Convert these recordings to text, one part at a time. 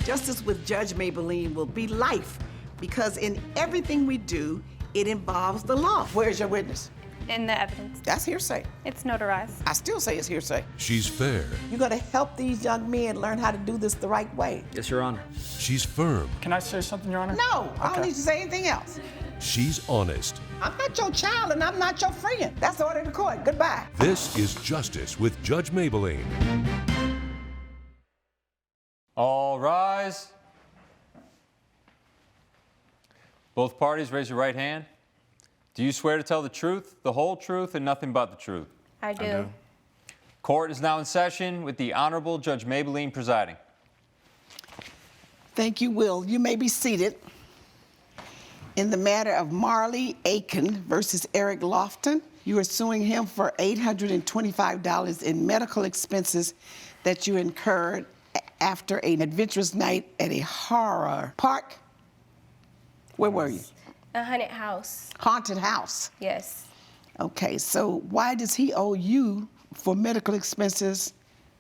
Justice with Judge Mablean will be life because in everything we do, it involves the law. Where's your witness? In the evidence. That's hearsay. It's notarized. I still say it's hearsay. She's fair. You gotta help these young men learn how to do this the right way. Yes, Your Honor. She's firm. Can I say something, Your Honor? No, I Okay. don't need to say anything else. She's honest. I'm not your child and I'm not your friend. That's the order of the court. Goodbye. This is Justice with Judge Mablean. All rise. Both parties, raise your right hand. Do you swear to tell the truth, the whole truth, and nothing but the truth? I do. Court is now in session with the Honorable Judge Mablean presiding. Thank you, Will. You may be seated. In the matter of Marley Aiken versus Eric Lofton, you are suing him for $825 in medical expenses that you incurred after an adventurous night at a horror park. Where were you? A haunted house. Haunted house. Yes. Okay, so why does he owe you for medical expenses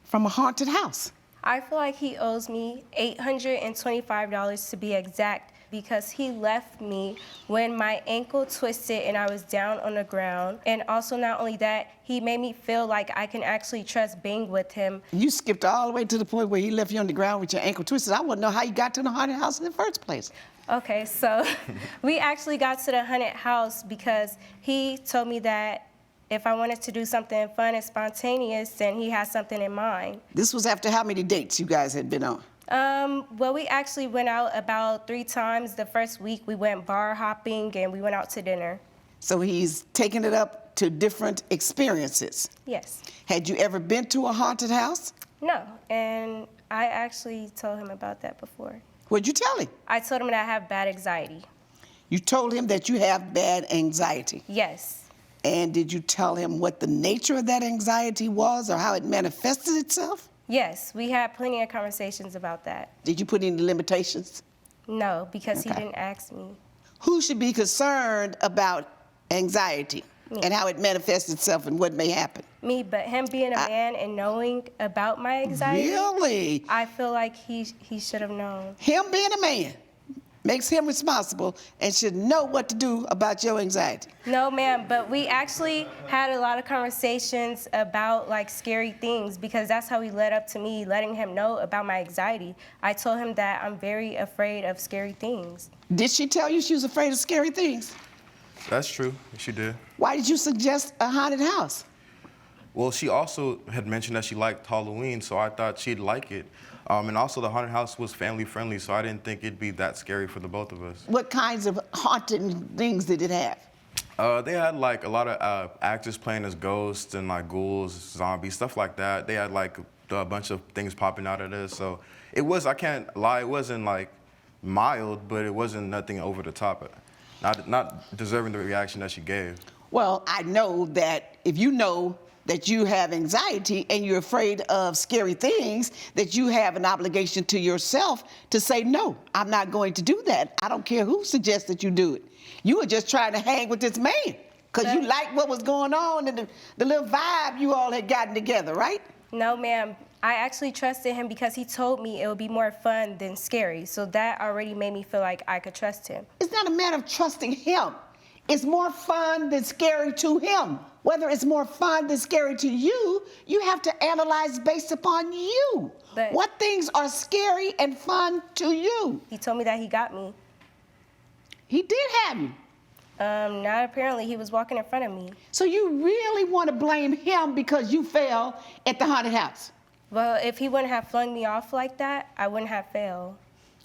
from a haunted house? I feel like he owes me $825 to be exact because he left me when my ankle twisted and I was down on the ground. And also not only that, he made me feel like I can actually trust being with him. You skipped all the way to the point where he left you on the ground with your ankle twisted. I wouldn't know how you got to the haunted house in the first place. Okay, so we actually got to the haunted house because he told me that if I wanted to do something fun and spontaneous, then he has something in mind. This was after how many dates you guys had been on? Well, we actually went out about 3 times. The first week we went bar hopping and we went out to dinner. So he's taken it up to different experiences. Yes. Had you ever been to a haunted house? No, and I actually told him about that before. What'd you tell him? I told him that I have bad anxiety. You told him that you have bad anxiety. Yes. And did you tell him what the nature of that anxiety was or how it manifested itself? Yes, we had plenty of conversations about that. Did you put any limitations? No, because he Okay. didn't ask me. Who should be concerned about anxiety and how it manifests itself and what may happen? Me, but him being a man and knowing about my anxiety, Really? I feel like he should have known. Him being a man makes him responsible and should know what to do about your anxiety. No, ma'am, but we actually had a lot of conversations about like scary things because that's how he led up to me letting him know about my anxiety. I told him that I'm very afraid of scary things. Did she tell you she was afraid of scary things? That's true, she did. Why did you suggest a haunted house? Well, she also had mentioned that she liked Halloween, so I thought she'd like it. And also the haunted house was family friendly, so I didn't think it'd be that scary for the both of us. What kinds of haunting things did it have? They had like a lot of actors playing as ghosts and like ghouls, zombies, stuff like that. They had like a bunch of things popping out of this, so it was, I can't lie, it wasn't like mild, but it wasn't nothing over the top. Not deserving the reaction that she gave. Well, I know that if you know that you have anxiety and you're afraid of scary things, that you have an obligation to yourself to say, no, I'm not going to do that. I don't care who suggests that you do it. You were just trying to hang with this man because you liked what was going on and the little vibe you all had gotten together, right? No, ma'am. I actually trusted him because he told me it would be more fun than scary. So that already made me feel like I could trust him. It's not a matter of trusting him. It's more fun than scary to him. Whether it's more fun than scary to you, you have to analyze based upon you. But what things are scary and fun to you? he told me that he got me. He did have you. Not apparently. He was walking in front of me. So you really want to blame him because you fell at the haunted house? Well, if he wouldn't have flung me off like that, I wouldn't have failed.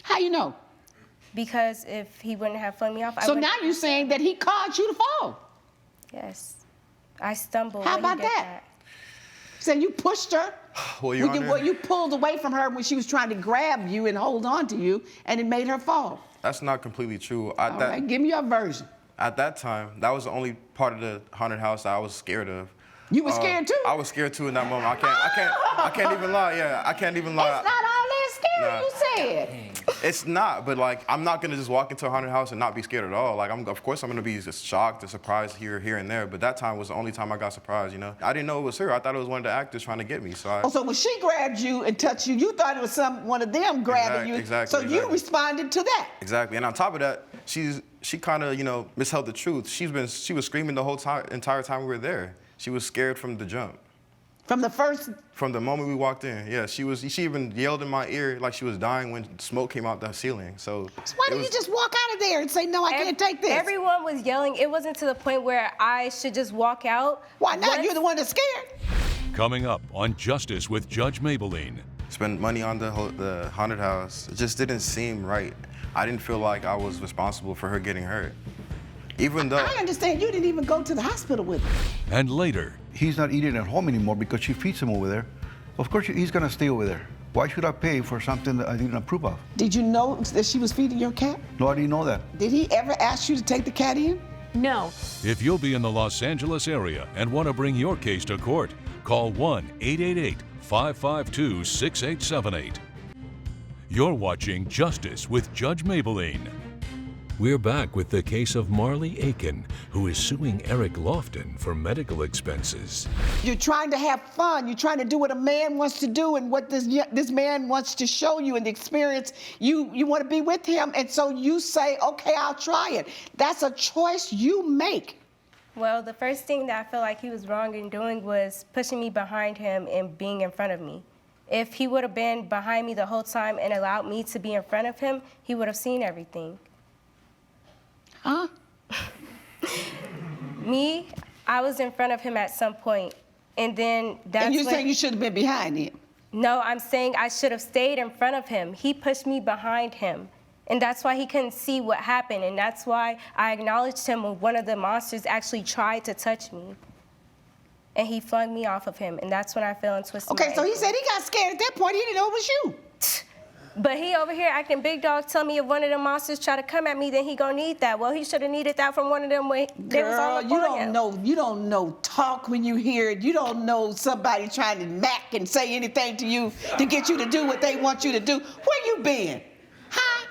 How you know? Because if he wouldn't have flung me off, I So wouldn't. now you're saying that he caused you to fall? Yes. I stumbled. How when he about did that? So you pushed her? Well, Your Honor, You pulled away from her when she was trying to grab you and hold on to you, and it made her fall. that's not completely true. All right, give me your version. At that time, that was the only part of the haunted house that I was scared of. You were scared too? I was scared too in that moment. I can't even lie. Yeah, I can't even lie. It's not all that scary, you said. It's not, but like, I'm not gonna just walk into a haunted house and not be scared at all. Like, of course I'm gonna be just shocked and surprised here and there, but that time was the only time I got surprised, you know? I didn't know it was her. I thought it was one of the actors trying to get me, so Oh, so when she grabbed you and touched you, you thought it was one of them grabbing you. Exactly. So you responded to that. Exactly, and on top of that, she kind of, you know, missheld the truth. She was screaming the whole entire time we were there. She was scared from the jump. From the moment we walked in, yeah. She even yelled in my ear like she was dying when smoke came out the ceiling. So why didn't you just walk out of there and say, no, I can't take this? Everyone was yelling. It wasn't to the point where I should just walk out. Why not? You're the one that's scared. Coming up on Justice with Judge Mablean. Spend money on the haunted house. It just didn't seem right. I didn't feel like I was responsible for her getting hurt. Even though I understand you didn't even go to the hospital with her. And later, he's not eating at home anymore because she feeds him over there. Of course, he's gonna stay over there. Why should I pay for something that I didn't approve of? Did you know that she was feeding your cat? No, I didn't know that. Did he ever ask you to take the cat in? No. if you'll be in the Los Angeles area and want to bring your case to court, call 1-888-552-6878. You're watching Justice with Judge Mablean. We're back with the case of Marley Aiken, who is suing Eric Lofton for medical expenses. You're trying to have fun. You're trying to do what a man wants to do and what this man wants to show you and the experience. You want to be with him, and so you say, okay, I'll try it. That's a choice you make. Well, the first thing that I feel like he was wrong in doing was pushing me behind him and being in front of me. If he would have been behind me the whole time and allowed me to be in front of him, he would have seen everything. Huh? I was in front of him at some point, and then that's And you're when, saying you should have been behind him? No, I'm saying I should have stayed in front of him. He pushed me behind him, and that's why he couldn't see what happened, and that's why I acknowledged him when one of the monsters actually tried to touch me, and he flung me off of him, and that's when I fell and twisted my Okay, so he ankle. said he got scared at that point. He didn't know it was you. But he over here acting big dog, telling me if one of them monsters try to come at me, then he gonna need that. Well, he should have needed that from one of them when they was all Girl, up you on don't him. know. You don't know talk when you hear it. You don't know somebody trying to mac and say anything to you to get you to do what they want you to do. Where you been? Huh?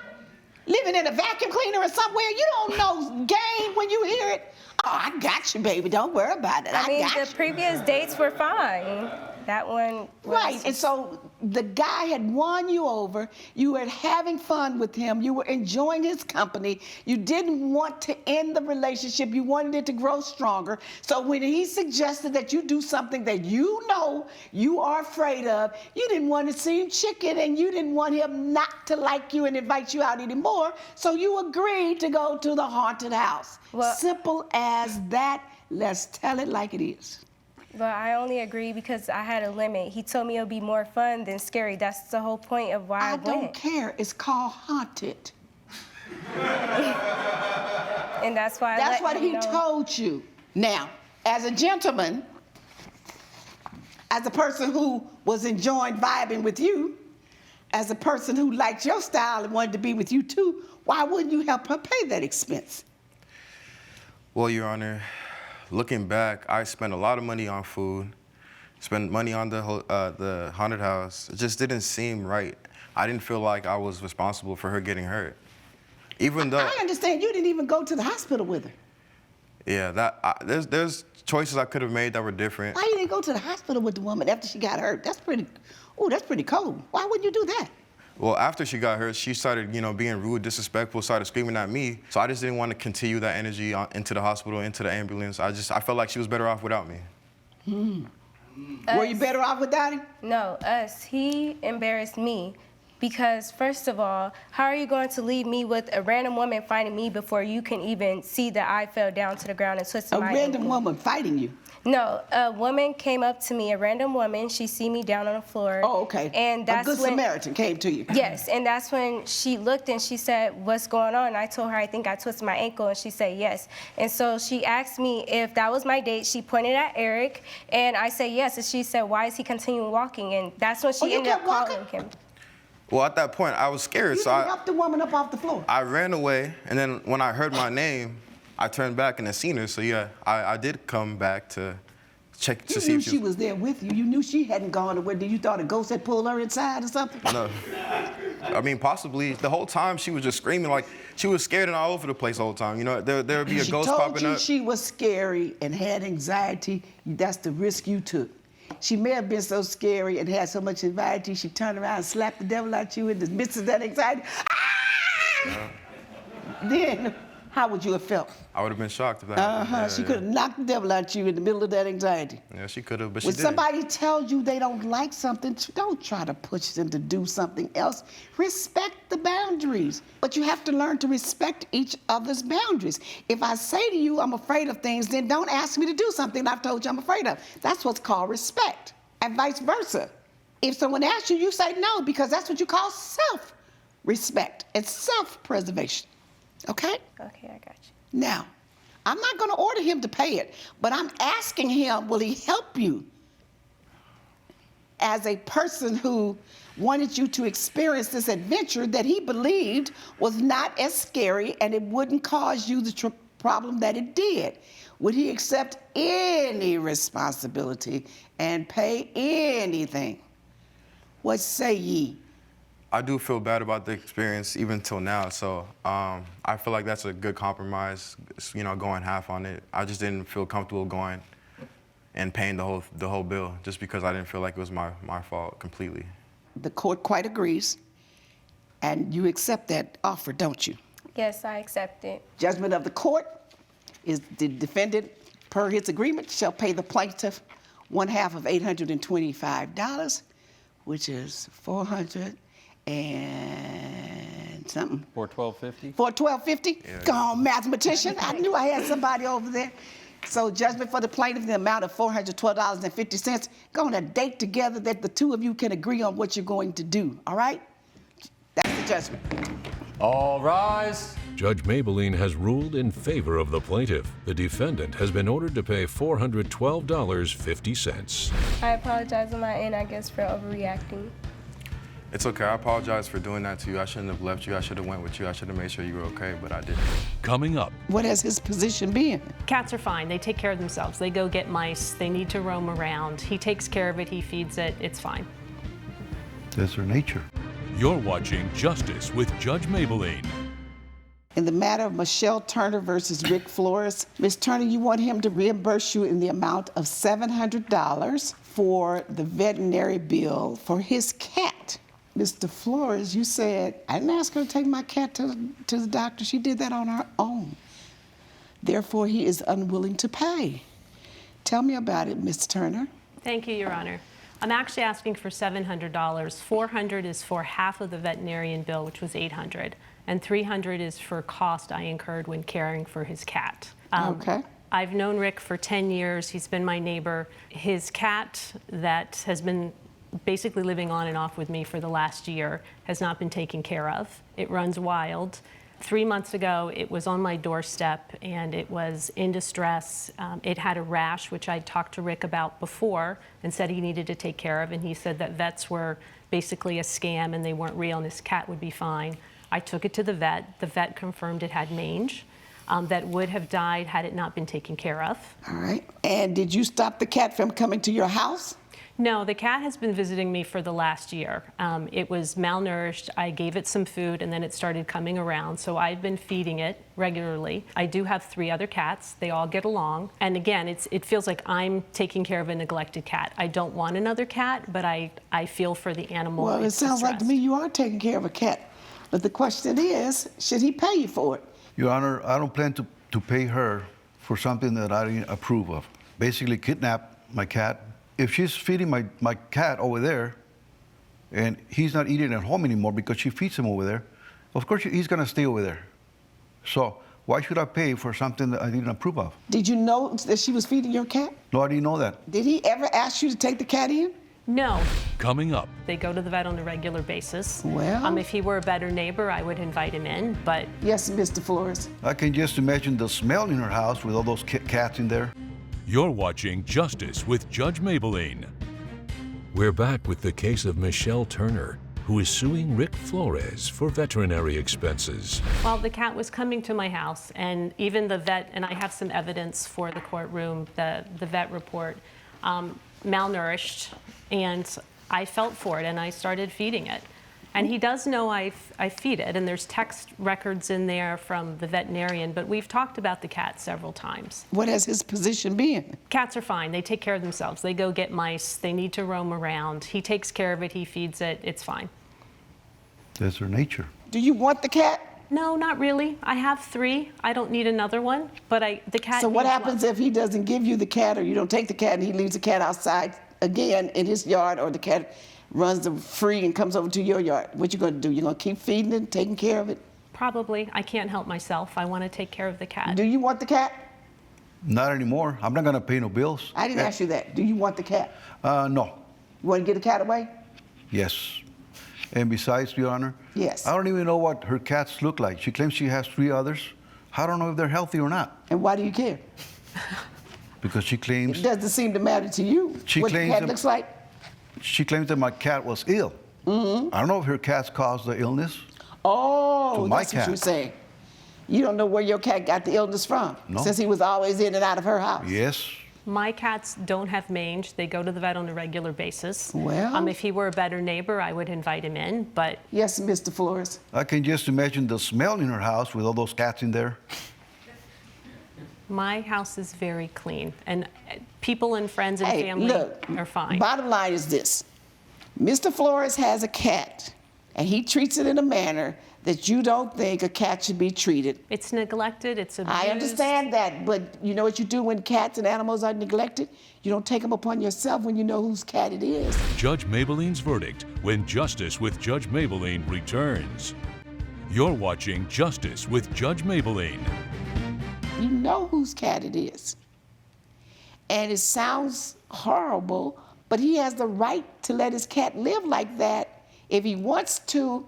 Living in a vacuum cleaner or somewhere? You don't know game when you hear it. Oh, I got you, baby. Don't worry about it. I mean, got the you. previous dates were fine. That one was... Right, and so the guy had won you over. You were having fun with him. You were enjoying his company. You didn't want to end the relationship. You wanted it to grow stronger. So when he suggested that you do something that you know you are afraid of, you didn't want to seem chicken and you didn't want him not to like you and invite you out anymore. So you agreed to go to the haunted house. Well, simple as that. Let's tell it like it is. But I only agree because I had a limit. He told me it would be more fun than scary. That's the whole point of why I went. I don't care. It's called haunted. And that's why That's I let what him he know. told you. Now, as a gentleman, as a person who was enjoying vibing with you, as a person who liked your style and wanted to be with you too, why wouldn't you help her pay that expense? Well, Your Honor, looking back, I spent a lot of money on food, spent money on the haunted house. It just didn't seem right. I didn't feel like I was responsible for her getting hurt. Even though I understand you didn't even go to the hospital with her. Yeah, there's choices I could have made that were different. Why you didn't go to the hospital with the woman after she got hurt? That's pretty cold. Why wouldn't you do that? Well, after she got hurt, she started, being rude, disrespectful, started screaming at me. So I just didn't want to continue that energy into the hospital, into the ambulance. I felt like she was better off without me. Were you better off without him? No, us. He embarrassed me. Because, first of all, how are you going to leave me with a random woman fighting me before you can even see that I fell down to the ground and twisted my A random ankle? woman fighting you? No, a woman came up to me, a random woman. She see me down on the floor. Oh, okay. And that's a good when, Samaritan came to you. Yes, and that's when she looked and she said, "What's going on?" And I told her, "I think I twisted my ankle," and she said, "Yes." And so she asked me if that was my date. She pointed at Eric, and I said, "Yes." And she said, "Why is he continuing walking?" And that's when she you ended up kept walking? calling him. Well, at that point, I was scared, You so didn't help the woman up off the floor. I ran away, and then when I heard my name, I turned back and I seen her. So yeah, I did come back to check to You see knew if she was there with you. You knew she hadn't gone away. Did you thought a ghost had pulled her inside or something? No. I mean, possibly. The whole time she was just screaming, like she was scared and all over the place the whole time. You know, there would be a ghost popping She told you up. she was scary and had anxiety. That's the risk you took. She may have been so scary and had so much anxiety, she turned around and slapped the devil out you in the midst of that anxiety. Ah! Then, how would you have felt? I would have been shocked if that happened. She could have knocked the devil out you in the middle of that anxiety. Yeah, she could have, but she When didn't. somebody tells you they don't like something, don't try to push them to do something else. Respect the boundaries. But you have to learn to respect each other's boundaries. If I say to you, I'm afraid of things, then don't ask me to do something I've told you I'm afraid of. That's what's called respect, and vice versa. If someone asks you, you say no, because that's what you call self-respect and self-preservation. Okay? Okay, I got you. Now, I'm not going to order him to pay it, but I'm asking him, will he help you as a person who wanted you to experience this adventure that he believed was not as scary and it wouldn't cause you the problem that it did? Would he accept any responsibility and pay anything? What say ye? I do feel bad about the experience even till now, so I feel like that's a good compromise, you know, going half on it. I just didn't feel comfortable going and paying the whole bill just because I didn't feel like it was my fault completely. The court quite agrees, and you accept that offer, don't you? Yes, I accept it. Judgment of the court is the defendant, per his agreement, shall pay the plaintiff one half of $825, which is $400 and something. For $12.50? For $12.50? Yeah. Go on, mathematician. I knew I had somebody over there. So judgment for the plaintiff in the amount of $412.50. Go on a date together that the two of you can agree on what you're going to do, all right? That's the judgment. All rise. Judge Mablean has ruled in favor of the plaintiff. The defendant has been ordered to pay $412.50. I apologize on my end, I guess, for overreacting. It's okay. I apologize for doing that to you. I shouldn't have left you. I should have went with you. I should have made sure you were okay, but I didn't. Coming up. What has his position been? Cats are fine. They take care of themselves. They go get mice. They need to roam around. He takes care of it. He feeds it. It's fine. That's their nature. You're watching Justice with Judge Mablean. In the matter of Michelle Turner versus Rick Flores, Ms. Turner, you want him to reimburse you in the amount of $700 for the veterinary bill for his cat. Mr. Flores, you said, I didn't ask her to take my cat to the doctor. She did that on her own. Therefore, he is unwilling to pay. Tell me about it, Ms. Turner. Thank you, Your Honor. I'm actually asking for $700. $400 is for half of the veterinarian bill, which was $800, and $300 is for cost I incurred when caring for his cat. Okay. I've known Rick for 10 years. He's been my neighbor. His cat that has been basically living on and off with me for the last year has not been taken care of. It runs wild. 3 months ago, it was on my doorstep and it was in distress. It had a rash, which I talked to Rick about before and said he needed to take care of. And he said that vets were basically a scam and they weren't real and his cat would be fine. I took it to the vet. The vet confirmed it had mange that would have died had it not been taken care of. All right. And did you stop the cat from coming to your house? No, the cat has been visiting me for the last year. It was malnourished. I gave it some food and then it started coming around. So I've been feeding it regularly. I do have 3 other cats. They all get along. And again, it feels like I'm taking care of a neglected cat. I don't want another cat, but I feel for the animal. Well, it sounds like to me you are taking care of a cat. But the question is, should he pay you for it? Your Honor, I don't plan to pay her for something that I didn't approve of. Basically kidnap my cat. If she's feeding my cat over there and he's not eating at home anymore because she feeds him over there, of course he's going to stay over there. So why should I pay for something that I didn't approve of? Did you know that she was feeding your cat? No, I didn't know that. Did he ever ask you to take the cat in? No. Coming up. They go to the vet on a regular basis. Well. If he were a better neighbor, I would invite him in, but. Yes, Mr. Flores. I can just imagine the smell in her house with all those cats in there. You're watching Justice with Judge Mablean. We're back with the case of Michelle Turner, who is suing Rick Flores for veterinary expenses. Well, the cat was coming to my house, and even the vet, and I have some evidence for the courtroom, the vet report, malnourished, and I felt for it, and I started feeding it. And he does know I feed it, and there's text records in there from the veterinarian, but we've talked about the cat several times. What has his position been? Cats are fine. They take care of themselves. They go get mice. They need to roam around. He takes care of it. He feeds it. It's fine. That's their nature. Do you want the cat? No, not really. I have 3. I don't need another one, but the cat So what needs happens love. if he doesn't give you the cat, or you don't take the cat and he leaves the cat outside again in his yard, or the cat runs free and comes over to your yard? What you going to do? You're going to keep feeding it, taking care of it? Probably. I can't help myself. I want to take care of the cat. Do you want the cat? Not anymore. I'm not going to pay no bills. I didn't ask you that. Do you want the cat? No. You want to get the cat away? Yes. And besides, Your Honor, Yes. I don't even know what her cats look like. She claims she has 3 others. I don't know if they're healthy or not. And why do you care? Because she claims It doesn't seem to matter to you She what the claims cat that- looks like. that my cat was ill. I don't know if her cats caused the illness. Oh, To my that's what cat. you're saying. You don't know where your cat got the illness from, No. since he was always in and out of her house. Yes. My cats don't have mange. They go to the vet on a regular basis. Well. If he were a better neighbor, I would invite him in, but Yes, Mr. Flores. I can just imagine the smell in her house with all those cats in there. my house is very clean. And people and friends and Hey, family look, are fine. Bottom line is this. Mr. Flores has a cat, and he treats it in a manner that you don't think a cat should be treated. It's neglected, it's abused. I understand that, but you know what you do when cats and animals are neglected? You don't take them upon yourself when you know whose cat it is. Judge Mablean's verdict when Justice with Judge Mablean returns. You're watching Justice with Judge Mablean. You know whose cat it is. And it sounds horrible, but he has the right to let his cat live like that if he wants to,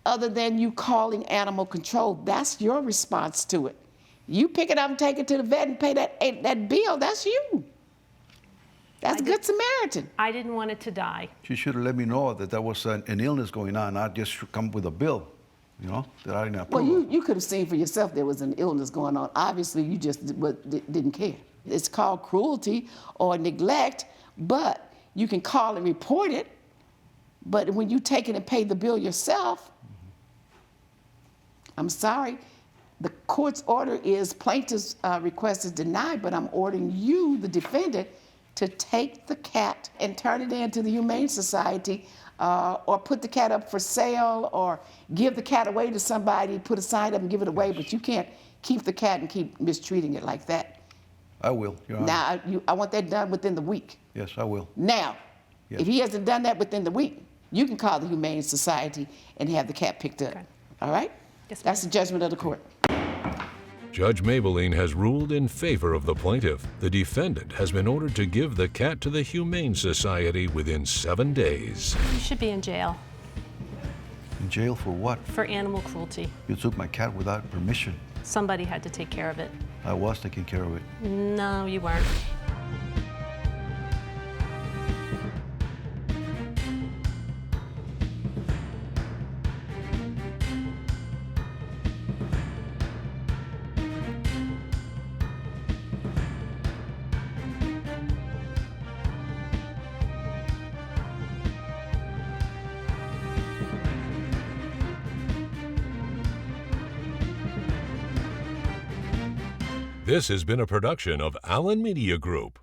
other than you calling animal control. That's your response to it. You pick it up and take it to the vet and pay that bill, that's you. That's Good Samaritan. I didn't want it to die. She should have let me know that there was an illness going on, not just come with a bill, that I didn't approve. Well, you could have seen for yourself there was an illness going on. Obviously, you just didn't care. It's called cruelty or neglect, but you can call and report it. But when you take it and pay the bill yourself, I'm sorry, the court's order is plaintiff's request is denied, but I'm ordering you, the defendant, to take the cat and turn it in to the Humane Society, or put the cat up for sale, or give the cat away to somebody, put a sign up and give it away, but you can't keep the cat and keep mistreating it like that. I will, Your Honor. Now, I want that done within the week. Yes, I will. Now, Yes. if he hasn't done that within the week, you can call the Humane Society and have the cat picked up. Okay. All right? Yes, That's the judgment of the court. Judge Mablean has ruled in favor of the plaintiff. The defendant has been ordered to give the cat to the Humane Society within 7 days. You should be in jail In jail for what? for animal cruelty. You took my cat without permission. Somebody had to take care of it. I was taking care of it. No, you weren't. This has been a production of Allen Media Group.